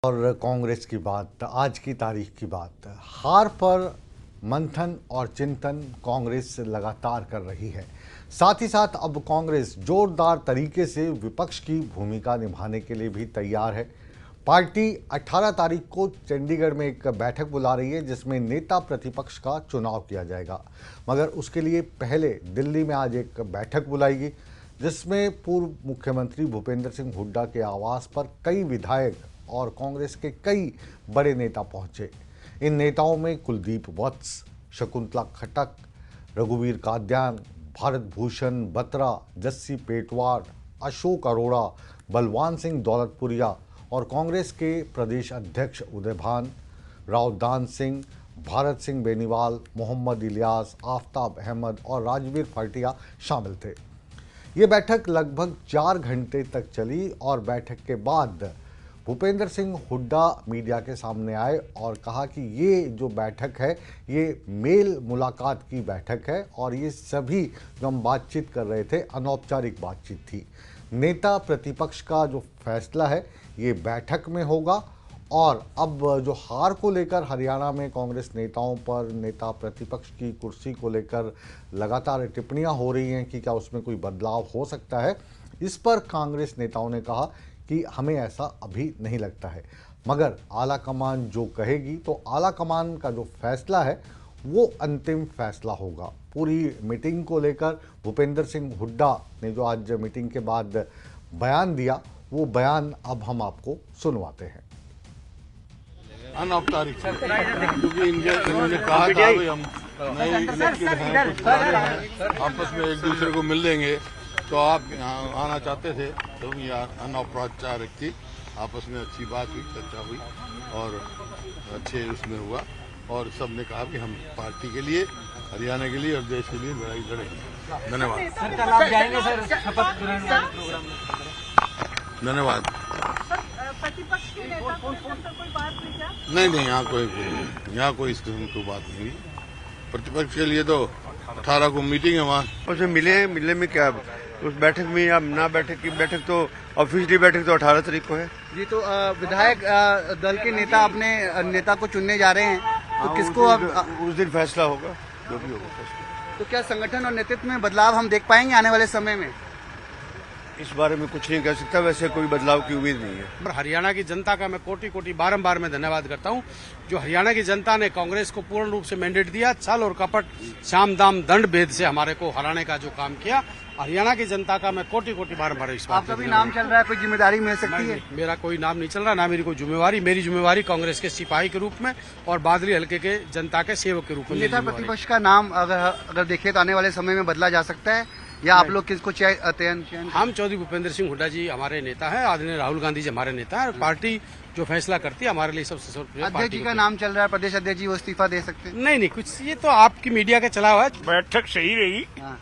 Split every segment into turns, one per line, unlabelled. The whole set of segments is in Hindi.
और कांग्रेस की बात, आज की तारीख की बात, हार पर मंथन और चिंतन कांग्रेस लगातार कर रही है। साथ ही साथ अब कांग्रेस जोरदार तरीके से विपक्ष की भूमिका निभाने के लिए भी तैयार है। पार्टी 18 तारीख को चंडीगढ़ में एक बैठक बुला रही है जिसमें नेता प्रतिपक्ष का चुनाव किया जाएगा, मगर उसके लिए पहले दिल्ली में आज एक बैठक बुलाएगी जिसमें पूर्व मुख्यमंत्री भूपेंद्र सिंह हुड्डा के आवास पर कई विधायक और कांग्रेस के कई बड़े नेता पहुंचे। इन नेताओं में कुलदीप वत्स, शकुंतला खट्टक, रघुवीर काद्यान, भारत भूषण बत्रा, जस्सी पेटवार, अशोक अरोड़ा, बलवान सिंह दौलतपुरिया और कांग्रेस के प्रदेश अध्यक्ष उदयभान, रावदान सिंह, भारत सिंह बेनीवाल, मोहम्मद इलियास, आफ्ताब अहमद और राजवीर फटिया शामिल थे। ये बैठक लगभग 4 घंटे तक चली और बैठक के बाद भूपेंद्र सिंह हुड्डा मीडिया के सामने आए और कहा कि ये जो बैठक है ये मेल मुलाकात की बैठक है और ये सभी जो हम बातचीत कर रहे थे अनौपचारिक बातचीत थी। नेता प्रतिपक्ष का जो फैसला है ये बैठक में होगा। और अब जो हार को लेकर हरियाणा में कांग्रेस नेताओं पर नेता प्रतिपक्ष की कुर्सी को लेकर लगातार टिप्पणियां हो रही हैं कि क्या उसमें कोई बदलाव हो सकता है, इस पर कांग्रेस नेताओं ने कहा कि हमें ऐसा अभी नहीं लगता है, मगर आला कमान जो कहेगी तो आला कमान का जो फैसला है वो अंतिम फैसला होगा। पूरी मीटिंग को लेकर भूपेंद्र सिंह हुड्डा ने जो आज मीटिंग के बाद बयान दिया वो बयान अब हम आपको सुनवाते हैं।
अनौपचारिक क्योंकि इन्होंने कहा था भाई हम नए इलेक्टेड हैं, कुछ सारे हैं, आपस में एक दूसरे को मिल लेंगे, तो आप यहाँ आना चाहते थे तो यहाँ अनौपचारिक थी, आपस में अच्छी बात हुई, चर्चा हुई और अच्छे उसमें हुआ और सब ने कहा कि हम पार्टी के लिए, हरियाणा के लिए और देश के लिए लड़ाई लड़ेंगे। धन्यवाद।
सर कल आप जाएंगे सर शपथ ग्रहण प्रोग्राम में?
धन्यवाद।
प्रतिपक्ष के नेता को लेकर कोई बात नहीं क्या?
नहीं, यहाँ कोई इस किस्म की बात नहीं। प्रतिपक्ष के लिए तो 18 को मीटिंग है वहाँ।
उसमें मिलने में क्या, उस बैठक में या ना बैठक की, बैठक तो ऑफिशियली बैठक तो 18 तारीख को है
जी। तो विधायक दल के नेता अपने नेता को चुनने जा रहे हैं, तो किसको अब
उस दिन फैसला होगा, जो भी होगा फैसला।
तो क्या संगठन और नेतृत्व में बदलाव हम देख पाएंगे आने वाले समय में?
इस बारे में कुछ नहीं कह सकता, वैसे कोई बदलाव की उम्मीद नहीं है।
पर हरियाणा की जनता का मैं कोटि कोटि बारंबार मैं धन्यवाद करता हूं, जो हरियाणा की जनता ने कांग्रेस को पूर्ण रूप से मैंडेट दिया, छल और कपट, साम दाम दंड भेद से हमारे को हराने का जो काम किया, हरियाणा की जनता का मैं कोटि कोटि बारंबार इस बात
आपका भी नाम चल रहा है, कोई जिम्मेदारी मिल सकती है?
मेरा कोई नाम नहीं चल रहा, ना मेरी कोई जिम्मेवारी। मेरी जिम्मेवारी कांग्रेस के सिपाही के रूप में और बादली हल्के के जनता के सेवक के रूप में।
नेता प्रतिपक्ष का नाम अगर देखें तो आने वाले समय में बदला जा सकता है, या आप लोग किसको चयन?
हम चौधरी भूपेंद्र सिंह हुड्डा जी हमारे नेता है, आदरणीय राहुल गांधी जी हमारे नेता है, पार्टी जो फैसला करती है हमारे लिए सबसे सर्वोपरि।
अध्यक्ष जी का नाम चल रहा है, प्रदेश अध्यक्ष जी वो इस्तीफा दे सकते हैं?
नहीं, कुछ ये तो आपकी मीडिया का चला हुआ है।
बैठक सही रही
हाँ।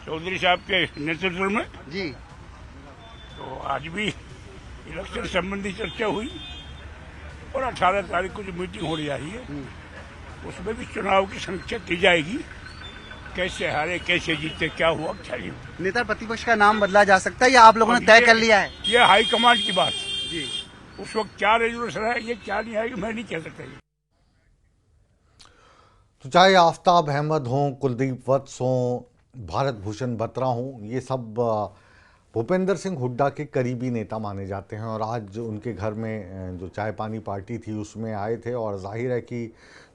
चौधरी साहब के नेतृत्व में,
जी।
तो आज भी इलेक्शन संबंधी चर्चा हुई और 18 तारीख को जो मीटिंग हो रही है उसमें भी चुनाव की समीक्षा की जाएगी, कैसे हारे, कैसे जीते, क्या हुआ, क्या नहीं हुआ।
नेता प्रतिपक्ष का नाम बदला जा सकता है या आप लोगों ने तय कर लिया है?
ये हाईकमांड की बात
जी।
उस वक्त क्या रेजोल्यूशन है, ये क्या नहीं आएगी, मैं नहीं कह सकता।
तो चाहे आफ्ताब अहमद हों, कुलदीप वत्स हों, भारत भूषण बत्रा हों, ये सब भूपेंद्र सिंह हुड्डा के करीबी नेता माने जाते हैं और आज उनके घर में जो चाय पानी पार्टी थी उसमें आए थे। और जाहिर है कि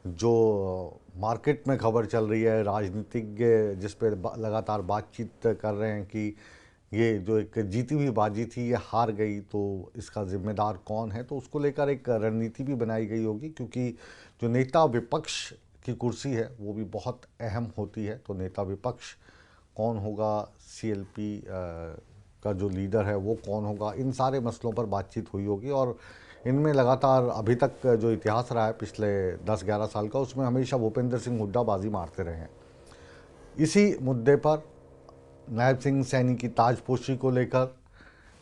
जो मार्केट में खबर चल रही है, राजनीतिज्ञ जिस पे लगातार बातचीत कर रहे हैं कि ये जो एक जीती हुई बाजी थी ये हार गई तो इसका जिम्मेदार कौन है, तो उसको लेकर एक रणनीति भी बनाई गई होगी, क्योंकि जो नेता विपक्ष की कुर्सी है वो भी बहुत अहम होती है। तो नेता विपक्ष कौन होगा, सीएलपी का जो लीडर है वो कौन होगा, इन सारे मसलों पर बातचीत हुई होगी। और इनमें लगातार अभी तक जो इतिहास रहा है पिछले 10-11 साल का, उसमें हमेशा भूपेंद्र सिंह हुड्डा बाजी मारते रहे हैं। इसी मुद्दे पर नायब सिंह सैनी की ताजपोशी को लेकर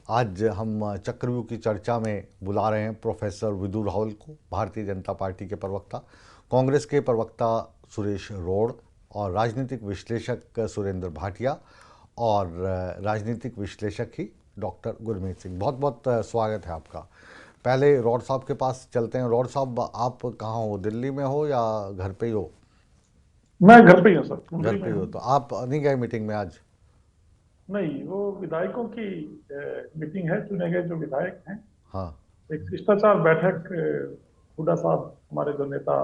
आज हम चक्रव्यूह की चर्चा में बुला रहे हैं प्रोफेसर विदु राहुल को, भारतीय जनता पार्टी के प्रवक्ता, कांग्रेस के प्रवक्ता सुरेश रोड़ और राजनीतिक विश्लेषक सुरेंद्र भाटिया और राजनीतिक विश्लेषक ही डॉक्टर गुरमीत सिंह। बहुत बहुत स्वागत है आपका। पहले रॉड साहब के पास चलते हैं। रॉड साहब, आप कहाँ हो, दिल्ली में हो या घर पे ही हो?
मैं घर पे ही हूँ सर,
घर
मुंबई
पे
में
ही हो,
हूँ।
तो आप नहीं गए मीटिंग में आज?
नहीं, वो विधायकों की मीटिंग है, चुने गए जो विधायक हैं।
हाँ।
एक शिष्टाचार बैठक हुड्डा साहब हमारे जो नेता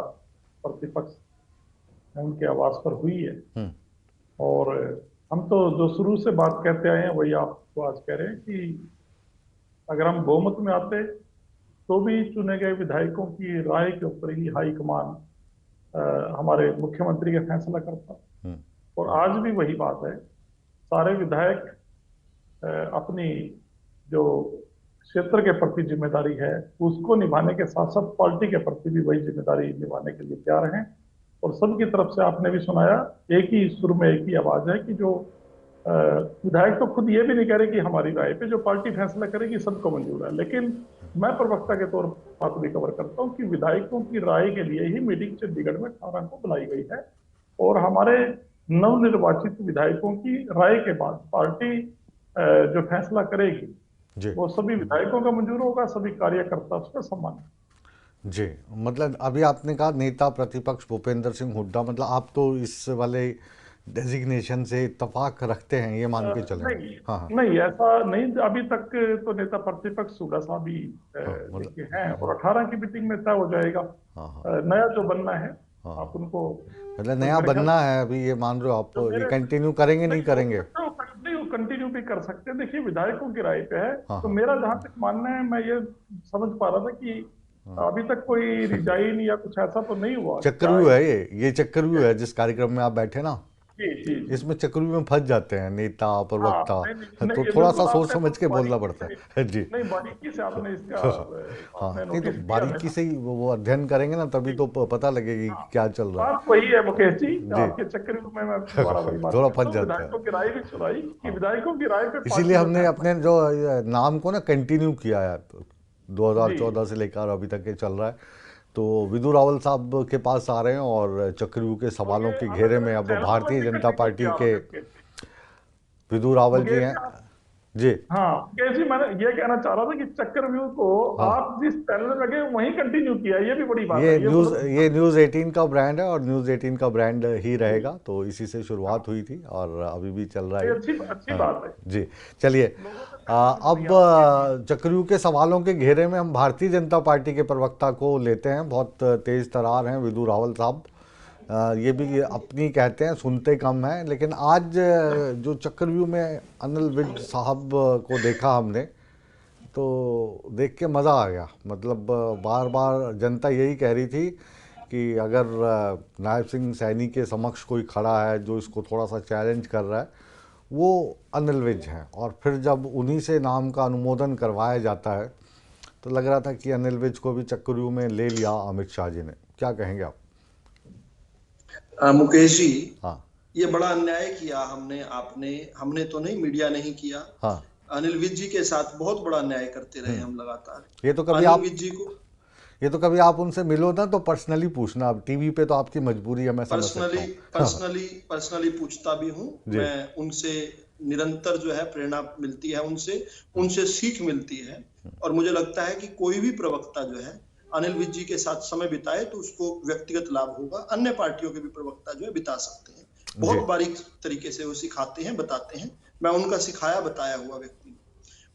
प्रतिपक्ष हैं उनके आवास पर हुई है। और हम तो जो शुरू से बात कहते आए हैं वही आपको आज कह रहे हैं कि अगर हम बहुमत में आते तो भी चुने गए विधायकों की राय के ऊपर ही हाईकमान हमारे मुख्यमंत्री का फैसला करता। और आज भी वही बात है, सारे विधायक अपनी जो क्षेत्र के प्रति जिम्मेदारी है उसको निभाने के साथ साथ पार्टी के प्रति भी वही जिम्मेदारी निभाने के लिए तैयार हैं। और सबकी तरफ से आपने भी सुनाया, एक ही सुर में एक ही आवाज है कि जो विधायक तो खुद ये भी नहीं कह रहे कि हमारी राय पे जो पार्टी फैसला करेगी सबको मंजूर है। लेकिन मैं प्रवक्ता के तौर पर बात भी कवर करता हूँ कि विधायकों की राय के लिए ही मीटिंग चंडीगढ़ में 18 को बुलाई गई है। और हमारे नवनिर्वाचित विधायकों की राय के बाद पार्टी जो फैसला करेगी वो सभी विधायकों का मंजूर होगा, सभी कार्यकर्ता उसका सम्मान।
जी, मतलब अभी आपने कहा नेता प्रतिपक्ष भूपेंद्र सिंह हुड्डा, मतलब आप तो इस वाले डेजिग्नेशन से इत्तेफाक रखते हैं, ये मान के चले?
नहीं,
हाँ।
नहीं ऐसा नहीं, अभी तक तो नेता प्रतिपक्ष हुड्डा साहब ही मतलब हैं और 18 की मीटिंग में तय हो जाएगा। नया जो बनना है आप उनको, मतलब
नया बनना है अभी, ये मान रहे हो आप? ये कंटिन्यू करेंगे नहीं करेंगे?
नहीं, वो कंटिन्यू भी कर सकते हैं। देखिए विधायकों की राय पे है। तो मेरा जहां तक मानना है, मैं ये समझ पा रहा था कि अभी तक कोई रिजाइन या कुछ ऐसा तो नहीं हुआ।
चक्रव्यूह है ये चक्रव्यूह है जिस कार्यक्रम में आप बैठे ना, इसमें चक्रव्यूह में फंस जाते हैं नेता प्रवक्ता, तो थोड़ा सा सोच समझ के बोलना पड़ता है। जी,
नहीं, बारीकी से आपने इसका
हाँ, नहीं तो बारीकी से ही वो अध्ययन करेंगे ना, तभी तो पता लगेगी क्या चल रहा है।
वही है मुकेश जी, आपके चक्रव्यूह में मैं
थोड़ा फंस जाता है।
विधायकों की राय भी सुनाई कि विधायकों की राय पे,
इसीलिए हमने अपने जो नाम को ना कंटिन्यू किया है, 2014 से लेकर अभी तक ये चल रहा है। तो विदु रावल साहब के पास आ रहे हैं और चक्रव्यूह के सवालों के घेरे में अब भारतीय जनता पार्टी के विदु रावल जी हैं। जी
हाँ जी, मैंने ये कहना चाह रहा था कि चक्रव्यूह को आप जिस चैनल में गए वहीं कंटिन्यू किया, ये भी बड़ी बात है।
ये न्यूज़ 18 का ब्रांड है और न्यूज़ 18 का ब्रांड ही रहेगा, तो इसी से शुरुआत हुई थी और अभी भी चल रहा है।
अच्छी बात है जी।
चलिए, अब चक्रव्यूह के सवालों के घेरे में हम भारतीय जनता पार्टी के प्रवक्ता को लेते हैं। बहुत तेज तरार हैं विदु रावल साहब, ये भी अपनी कहते हैं, सुनते कम हैं। लेकिन आज जो चक्रव्यूह में अनिल विज साहब को देखा हमने, तो देख के मज़ा आ गया। मतलब बार बार जनता यही कह रही थी कि अगर नायब सिंह सैनी के समक्ष कोई खड़ा है जो इसको थोड़ा सा चैलेंज कर रहा है, वो अनिल विज हैं। और फिर जब उन्हीं से नाम का अनुमोदन करवाया जाता है तो लग रहा था कि अनिल विज को भी चक्रव्यूह में ले लिया अमित शाह जी ने। क्या कहेंगे आप?
मुकेश जी, ये बड़ा अन्याय किया हमने तो नहीं, मीडिया नहीं किया। अनिल विज जी के साथ बहुत बड़ा अन्याय करते रहे हम लगातार।
ये तो कभी आप उनसे मिलो ना तो पर्सनली पूछना। अब टीवी पे तो आपकी मजबूरी है, मैं समझ सकता हूं।
पर्सनली पूछता भी हूँ मैं उनसे, निरंतर जो है प्रेरणा मिलती है उनसे सीख मिलती है। और मुझे लगता है कि कोई भी प्रवक्ता जो है अनिल विज जी के साथ समय बिताए तो उसको व्यक्तिगत लाभ होगा। अन्य पार्टियों के भी प्रवक्ता जो है बिता सकते हैं, बहुत बारीक तरीके से वो सिखाते हैं, बताते हैं। मैं उनका सिखाया बताया हुआ व्यक्ति।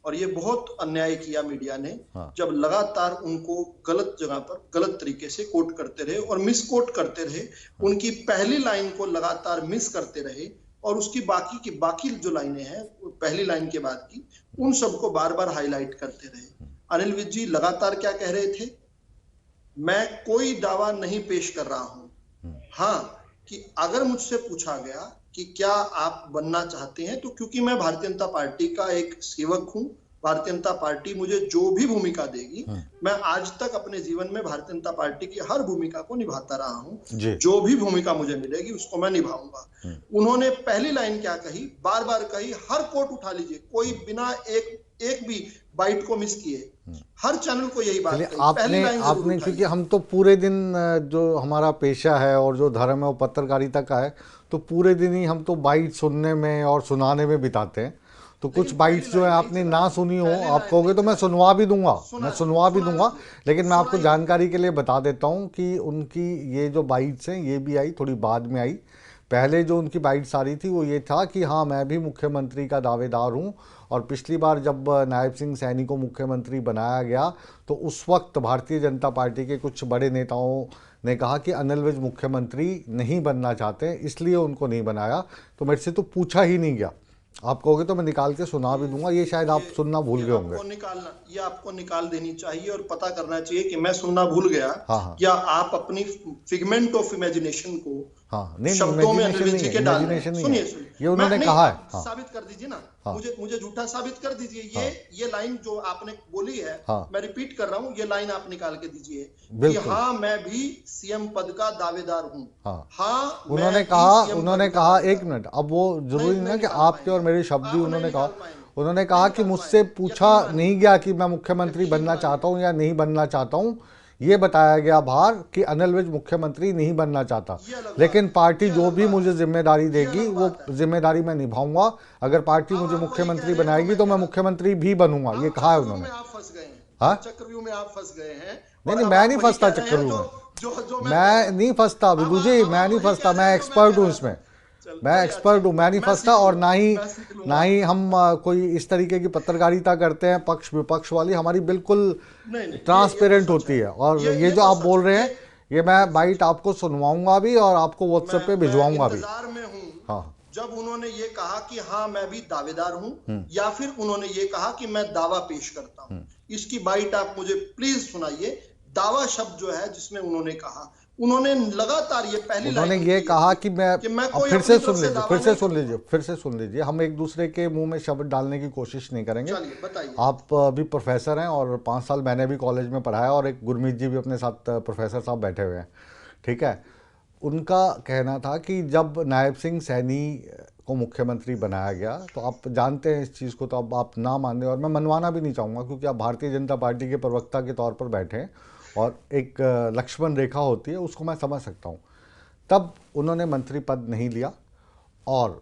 और ये बहुत अन्याय किया मीडिया ने, जब लगातार उनको गलत जगह पर गलत तरीके से कोट करते रहे और मिस कोट करते रहे। उनकी पहली लाइन को लगातार मिस करते रहे और उसकी बाकी जो लाइनें हैं पहली लाइन के बाद की, उन सबको बार बार हाईलाइट करते रहे। अनिल विज जी लगातार क्या कह रहे थे, मैं कोई दावा नहीं पेश कर रहा हूं। हाँ, कि अगर मुझसे पूछा गया कि क्या आप बनना चाहते हैं, तो क्योंकि मैं भारतीय जनता पार्टी का एक सेवक हूं, भारतीय जनता पार्टी मुझे जो भी भूमिका देगी, मैं आज तक अपने जीवन में भारतीय जनता पार्टी की हर भूमिका को निभाता रहा हूं। जो भी भूमिका मुझे मिलेगी उसको मैं निभाऊंगा। उन्होंने पहली लाइन क्या कही, बार बार कही, हर कोट उठा लीजिए, कोई बिना एक भी बाइट को मिस किए, हर चैनल को यही बात कही।
आपने क्योंकि हम तो पूरे दिन, जो हमारा पेशा है और जो धर्म है वो पत्रकारिता का है, तो पूरे दिन ही हम तो बाइट सुनने में और सुनाने में बिताते हैं। तो कुछ बाइट्स जो है आपने ना सुनी हो, आप कहोगे तो मैं सुनवा भी दूंगा, लेकिन मैं आपको जानकारी के लिए बता देता हूं कि उनकी ये जो बाइट्स हैं ये भी आई थोड़ी बाद में आई। पहले जो उनकी बाइट्स आ रही थी वो ये था कि हाँ मैं भी मुख्यमंत्री का दावेदार हूं, और पिछली बार जब नायब सिंह सैनी को मुख्यमंत्री बनाया गया तो उस वक्त भारतीय जनता पार्टी के कुछ बड़े नेताओं ने कहा कि अनिल विज मुख्यमंत्री नहीं बनना चाहते, इसलिए उनको नहीं बनाया। तो मेरे से तो पूछा ही नहीं गया। आप कहोगे तो मैं निकाल के सुना भी दूंगा, ये शायद आप सुनना भूल गए होंगे।
ये आपको निकाल देनी चाहिए और पता करना चाहिए कि मैं सुनना भूल गया।
हाँ।
या आप अपनी फिगमेंट ऑफ इमेजिनेशन को
नहीं,
शब्दों में अनिल विज जी के डाल रहे हैं। सुनिए,
ये उन्होंने कहा है।
साबित कर दीजिए ना, मुझे झूठा साबित कर दीजिए। ये लाइन जो आपने बोली है, मैं रिपीट कर रहा हूँ, ये लाइन आप निकाल के दीजिए कि हाँ मैं भी सीएम पद का दावेदार हूँ। हाँ
उन्होंने कहा 1 मिनट, अब वो जरूरी नहीं कि आपके और मेरे शब्द ही उन्होंने कहा कि मुझसे पूछा नहीं गया कि मैं मुख्यमंत्री बनना चाहता हूं या नहीं बनना चाहता हूं, ये बताया गया बाहर कि अनिल विज मुख्यमंत्री नहीं बनना चाहता, लेकिन पार्टी जो भी मुझे जिम्मेदारी देगी वो जिम्मेदारी मैं निभाऊंगा। अगर पार्टी मुझे मुख्यमंत्री बनाएगी तो मैं मुख्यमंत्री भी बनूंगा, ये कहा है उन्होंने। हाँ,
चक्रव्यूह में आप फंस गए हैं।
नहीं, मैं नहीं फंसता चक्रव्यूह में, मैं नहीं फंसता विदु जी, मैं नहीं फंसता, मैं एक्सपर्ट हूँ इसमें, मैं एक्सपर्ट हूँ, मैं नहीं फंसता। और ना ही हम कोई इस तरीके की पत्रकारिता करते हैं पक्ष विपक्ष वाली, हमारी बिल्कुल ट्रांसपेरेंट होती है। और ये जो आप बोल रहे हैं ये मैं बाइट आपको सुनवाऊंगा भी और आपको व्हाट्सएप पे भिजवाऊंगा भी।
हाँ, जब उन्होंने ये कहा कि हाँ मैं भी दावेदार हूँ, या फिर उन्होंने ये कहा कि मैं दावा पेश करता हूँ, इसकी बाइट आप मुझे प्लीज सुनाइए। दावा शब्द जो है जिसमें उन्होंने कहा, उन्होंने लगातार ये पहली
उन्होंने ये कहा कि मैं फिर से सुन लीजिए, हम एक दूसरे के मुंह में शब्द डालने की कोशिश नहीं करेंगे। आप भी प्रोफेसर हैं और 5 साल मैंने भी कॉलेज में पढ़ाया, और एक गुरमीत जी भी अपने साथ प्रोफेसर साहब बैठे हुए हैं, ठीक है। उनका कहना था कि जब नायब सिंह सैनी को मुख्यमंत्री बनाया गया, तो आप जानते हैं इस चीज़ को, तो अब आप ना माने और मैं मनवाना भी नहीं चाहूँगा, क्योंकि आप भारतीय जनता पार्टी के प्रवक्ता के तौर पर बैठे हैं और एक लक्ष्मण रेखा होती है, उसको मैं समझ सकता हूँ। तब उन्होंने मंत्री पद नहीं लिया, और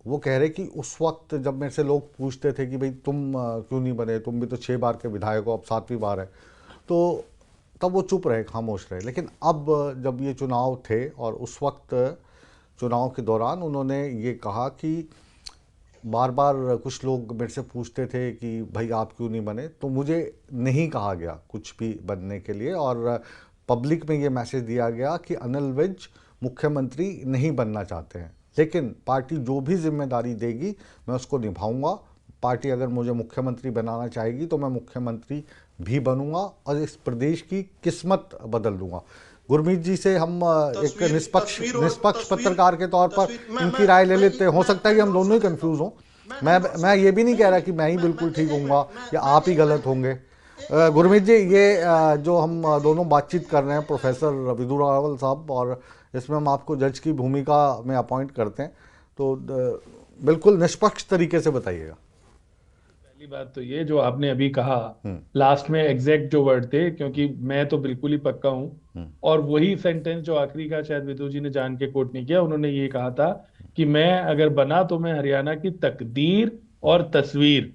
वो कह रहे कि उस वक्त जब मेरे से लोग पूछते थे कि भाई तुम क्यों नहीं बने, तुम भी तो 6 बार के विधायक हो, अब 7वीं बार है, तो तब वो चुप रहे, खामोश रहे। लेकिन अब जब ये चुनाव थे और उस वक्त चुनाव के दौरान उन्होंने ये कहा कि बार बार कुछ लोग मेरे से पूछते थे कि भाई आप क्यों नहीं बने, तो मुझे नहीं कहा गया कुछ भी बनने के लिए, और पब्लिक में ये मैसेज दिया गया कि अनिल विज मुख्यमंत्री नहीं बनना चाहते हैं, लेकिन पार्टी जो भी जिम्मेदारी देगी मैं उसको निभाऊंगा। पार्टी अगर मुझे मुख्यमंत्री बनाना चाहेगी तो मैं मुख्यमंत्री भी बनूंगा और इस प्रदेश की किस्मत बदल दूंगा। गुरमीत जी से हम एक निष्पक्ष पत्रकार के तौर पर इनकी राय ले लेते हैं। हो सकता है कि हम दोनों ही कंफ्यूज हों। मैं ये भी नहीं कह रहा कि मैं ही बिल्कुल ठीक होऊंगा या आप ही गलत होंगे। गुरमीत जी, ये जो हम दोनों बातचीत कर रहे हैं प्रोफेसर विदु रावल साहब, और इसमें हम आपको जज की भूमिका में अपॉइंट करते हैं, तो बिल्कुल निष्पक्ष तरीके से बताइएगा।
पहली बात तो ये जो आपने अभी कहा लास्ट में एग्जैक्ट जो वर्ड थे, क्योंकि मैं तो बिल्कुल ही पक्का हूं, और वही सेंटेंस जो आखिरी का शायद विदु जी ने जान के कोट नहीं किया, उन्होंने ये कहा था कि मैं अगर बना तो मैं हरियाणा की तकदीर और तस्वीर,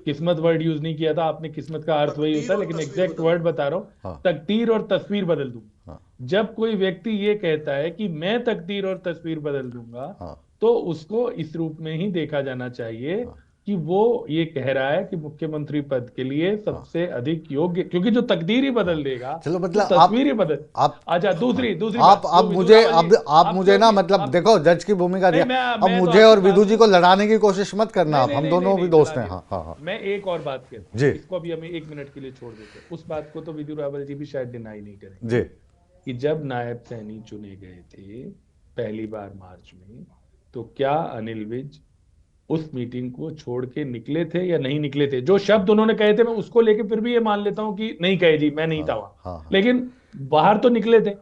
किस्मत वर्ड यूज नहीं किया था आपने, किस्मत का अर्थ वही होता है, लेकिन एग्जैक्ट वर्ड बता रहा हूँ, तकदीर और तस्वीर बदल दूंगा। जब कोई व्यक्ति ये कहता है कि मैं तकदीर और तस्वीर बदल दूंगा, तो उसको इस रूप में ही देखा जाना चाहिए कि वो ये कह रहा है कि मुख्यमंत्री पद के लिए सबसे अधिक योग्य, क्योंकि जो तकदीर ही बदल देगा,
चलो मतलब
तस्वीर ही बदल। अच्छा, दूसरी
आप मुझे ना मतलब देखो जज की भूमिका दिया, अब मुझे और विदु जी को लड़ाने की कोशिश मत करना, आप हम दोनों भी दोस्त हैं। हाँ,
मैं एक और बात कहता हूँ, इसको अभी हमें 1 मिनट के लिए छोड़ देते हैं। उस बात को तो विदु रावल जी भी शायद डिनाई नहीं करेंगे कि जब नायब सैनी चुने गए थे पहली बार मार्च में, तो क्या अनिल विज उस मीटिंग को छोड़ के निकले थे या नहीं निकले थे? जो शब्द उन्होंने कहे थे मैं उसको लेके फिर भी ये मान लेता हूं कि नहीं कहे जी, मैं नहीं था वहां, लेकिन बाहर तो निकले थे।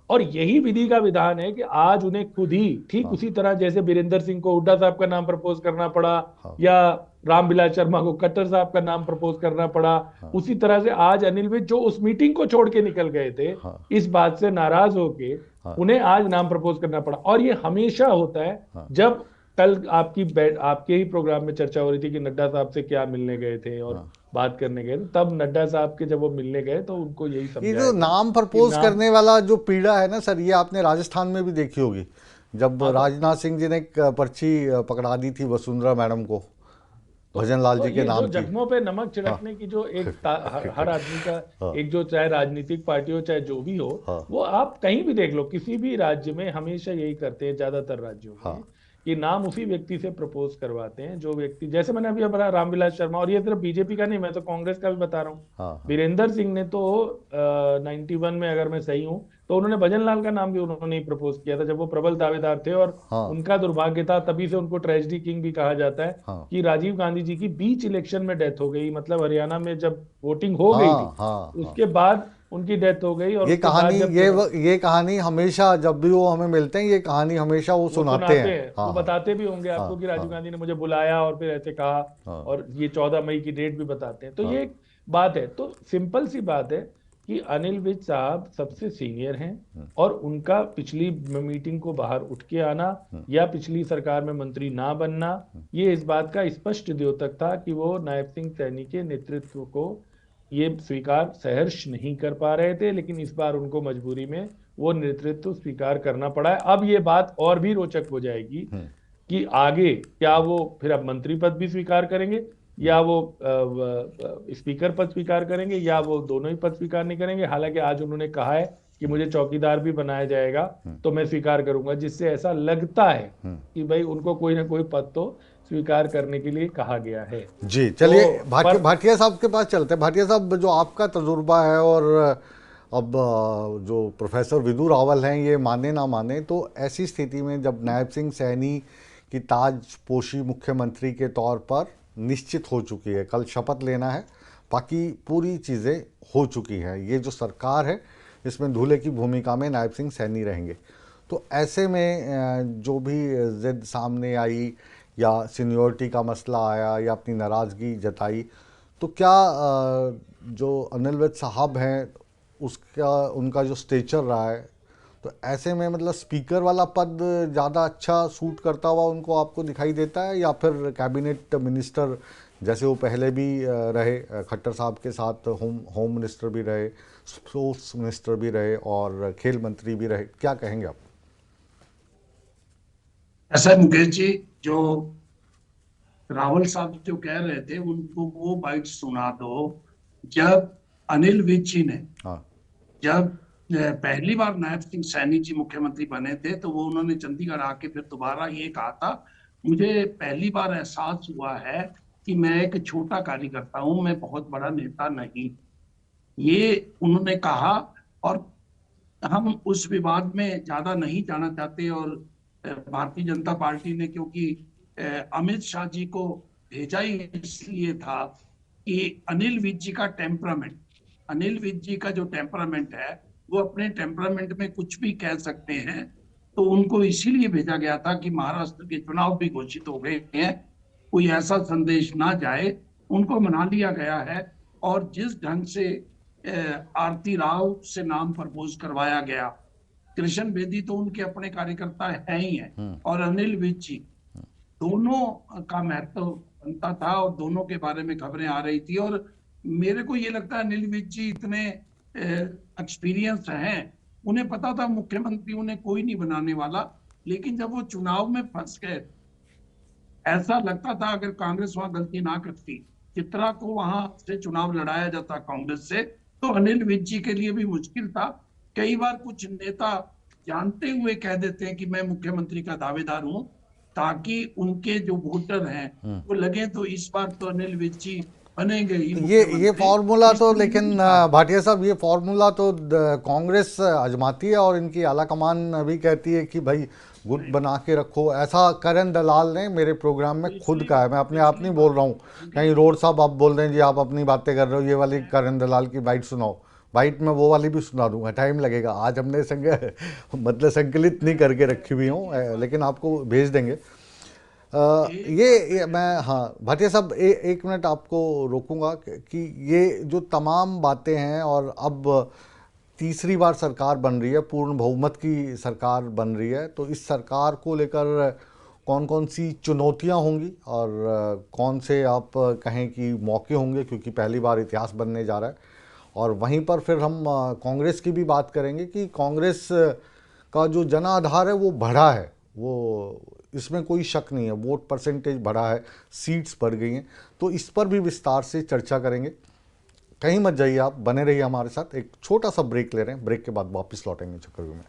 और यही विधि का विधान है कि आज उन्हें खुद ही ठीक उसी तरह जैसे बीरेंद्र सिंह को हुड्डा साहब का नाम प्रपोज करना पड़ा, या रामविलास शर्मा को खट्टर साहब का नाम प्रपोज करना पड़ा, उसी तरह से आज अनिल विज जो उस मीटिंग को छोड़ के निकल गए थे, इस बात से नाराज होके उन्हें आज नाम प्रपोज करना पड़ा। और ये हमेशा होता है जब कल आपके ही प्रोग्राम में चर्चा हो रही थी कि नड्डा साहब से क्या मिलने गए थे और बात करने गए थे, तब नड्डा साहब के जब वो मिलने गए तो उनको यही
ये
समझाया
जो नाम प्रपोज करने वाला जो पीड़ा है ना सर, ये आपने राजस्थान में भी देखी होगी, जब राजनाथ सिंह जी ने एक पर्ची पकड़ा दी थी वसुंधरा मैडम को भजन लाल जी के नाम की।
जख्मों पे नमक छिड़कने की जो एक हर आदमी का एक जो चाहे राजनीतिक पार्टी हो चाहे जो भी हो, वो आप कहीं भी देख लो, किसी भी राज्य में हमेशा यही करते हैं ज्यादातर राज्यों में कि नाम उसी व्यक्ति से प्रपोज करवाते हैं जो व्यक्ति, जैसे मैंने अभी बताया रामविलास शर्मा, और ये सिर्फ बीजेपी का नहीं, मैं तो कांग्रेस का भी बता रहा हूँ। वीरेंद्र सिंह ने तो 91 में अगर मैं सही हूँ तो उन्होंने भजन लाल का नाम भी उन्होंने ही प्रपोज किया था जब वो प्रबल दावेदार थे, और उनका दुर्भाग्य था, तभी से उनको ट्रेजेडी किंग भी कहा जाता है कि राजीव गांधी जी की बीच इलेक्शन में डेथ हो गई, मतलब हरियाणा में जब वोटिंग हो गई थी उसके बाद उनकी डेथ हो गई। और
ये कहानी हमेशा जब भी वो हमें मिलते हैं, ये कहानी हमेशा वो सुनाते हैं।
वो बताते भी होंगे आपको कि राजीव गांधी ने मुझे बुलाया और फिर ऐसे कहा, और ये 14 मई की डेट भी बताते हैं। तो ये एक बात है। तो सिंपल सी बात है कि अनिल विज साहब सबसे सीनियर हैं और उनका पिछली मीटिंग को बाहर उठ के आना या पिछली सरकार में मंत्री ना बनना, ये इस बात का स्पष्ट द्योतक था कि वो नायब सिंह सैनी के नेतृत्व को ये स्वीकार सहर्ष नहीं कर पा रहे थे, लेकिन इस बार उनको मजबूरी में वो नेतृत्व स्वीकार करना पड़ा है। अब ये बात और भी रोचक हो जाएगी कि आगे क्या वो फिर अब मंत्री पद भी स्वीकार करेंगे या वो स्पीकर पद स्वीकार करेंगे या वो दोनों ही पद स्वीकार नहीं करेंगे। हालांकि आज उन्होंने कहा है कि मुझे चौकीदार भी बनाया जाएगा तो मैं स्वीकार करूंगा, जिससे ऐसा लगता है कि भाई उनको कोई ना कोई पद तो स्वीकार करने के लिए कहा गया है।
जी चलिए तो भाटिया साहब के पास चलते हैं। भाटिया साहब, जो आपका तजुर्बा है और अब जो प्रोफेसर विदु रावल हैं, ये माने ना माने, तो ऐसी स्थिति में जब नायब सिंह सैनी की ताजपोशी मुख्यमंत्री के तौर पर निश्चित हो चुकी है, कल शपथ लेना है, बाकी पूरी चीज़ें हो चुकी हैं, ये जो सरकार है इसमें दूल्हे की भूमिका में नायब सिंह सैनी रहेंगे, तो ऐसे में जो भी जिद सामने आई या सीनियोरिटी का मसला आया या अपनी नाराज़गी जताई, तो क्या जो अनिल विज साहब हैं उनका जो स्टेचर रहा है, तो ऐसे में मतलब स्पीकर वाला पद ज़्यादा अच्छा सूट करता हुआ उनको आपको दिखाई देता है, या फिर कैबिनेट मिनिस्टर जैसे वो पहले भी रहे, खट्टर साहब के साथ होम मिनिस्टर भी रहे, स्पोर्ट्स मिनिस्टर भी रहे और खेल मंत्री भी रहे, क्या कहेंगे आप?
ऐसा मुकेश जी, जो रावल साहब जो कह रहे थे उनको वो बाइट सुना दो। जब अनिल विज जी ने जब पहली बार नायब सिंह सैनी जी मुख्यमंत्री बने थे तो वो उन्होंने चंडीगढ़ आके फिर दोबारा ये कहा था, मुझे पहली बार एहसास हुआ है कि मैं एक छोटा कार्यकर्ता हूं, मैं बहुत बड़ा नेता नहीं, ये उन्होंने कहा। और हम उस विवाद में ज्यादा नहीं जाना चाहते, और भारतीय जनता पार्टी ने क्योंकि अमित शाह जी को भेजा ही इसलिए था कि अनिल विज जी का टेम्परामेंट, अनिल विज जी का जो टेम्परामेंट है वो अपने टेम्परामेंट में कुछ भी कह सकते हैं, तो उनको इसीलिए भेजा गया था कि महाराष्ट्र के चुनाव भी घोषित हो गए हैं, कोई ऐसा संदेश ना जाए, उनको मना लिया गया है। और जिस ढंग से आरती राव से नाम प्रपोज करवाया गया, कृष्ण बेदी तो उनके अपने कार्यकर्ता है ही है, और अनिल विज जी, दोनों का महत्व बनता था और दोनों के बारे में खबरें आ रही थी। और मेरे को ये लगता है अनिल विज जी इतने एक्सपीरियंस हैं, उन्हें पता था मुख्यमंत्री उन्हें कोई नहीं बनाने वाला, लेकिन जब वो चुनाव में फंस गए, ऐसा लगता था अगर कांग्रेस वहां गलती ना करती, चित्रा को वहां से चुनाव लड़ाया जाता कांग्रेस से, तो अनिल विज जी के लिए भी मुश्किल था। कई बार कुछ नेता जानते हुए कह देते हैं कि मैं मुख्यमंत्री का दावेदार हूं, ताकि उनके जो वोटर हैं वो लगे तो इस बार तो अनिल विज जी बनेंगे ही।
ये फॉर्मूला तो, लेकिन भाटिया साहब, ये फॉर्मूला तो कांग्रेस आजमाती है और इनकी आला कमान भी कहती है कि भाई गुट बना के रखो। ऐसा करण दलाल ने मेरे प्रोग्राम में खुद कहा है, मैं अपने आप नहीं बोल रहा हूँ, कहीं रोड साहब आप बोल रहे हैं जी आप अपनी बातें कर रहे हो, ये वाली करण दलाल की बाइट सुनाओ, बाइट में वो वाली भी सुना दूंगा, टाइम लगेगा, आज हमने मतलब संकलित नहीं करके रखी हुई हूँ, लेकिन आपको भेज देंगे। ये मैं, हाँ भाटिया साहब, एक मिनट आपको रोकूंगा कि ये जो तमाम बातें हैं, और अब तीसरी बार सरकार बन रही है, पूर्ण बहुमत की सरकार बन रही है, तो इस सरकार को लेकर कौन कौन सी चुनौतियां होंगी और कौन से आप कहें कि मौके होंगे, क्योंकि पहली बार इतिहास बनने जा रहा है। और वहीं पर फिर हम कांग्रेस की भी बात करेंगे कि कांग्रेस का जो जनाधार है वो बढ़ा है, वो इसमें कोई शक नहीं है, वोट परसेंटेज बढ़ा है, सीट्स बढ़ गई हैं, तो इस पर भी विस्तार से चर्चा करेंगे। कहीं मत जाइए, आप बने रहिए हमारे साथ। एक छोटा सा ब्रेक ले रहे हैं, ब्रेक के बाद वापस लौटेंगे चक्रव्यूह में।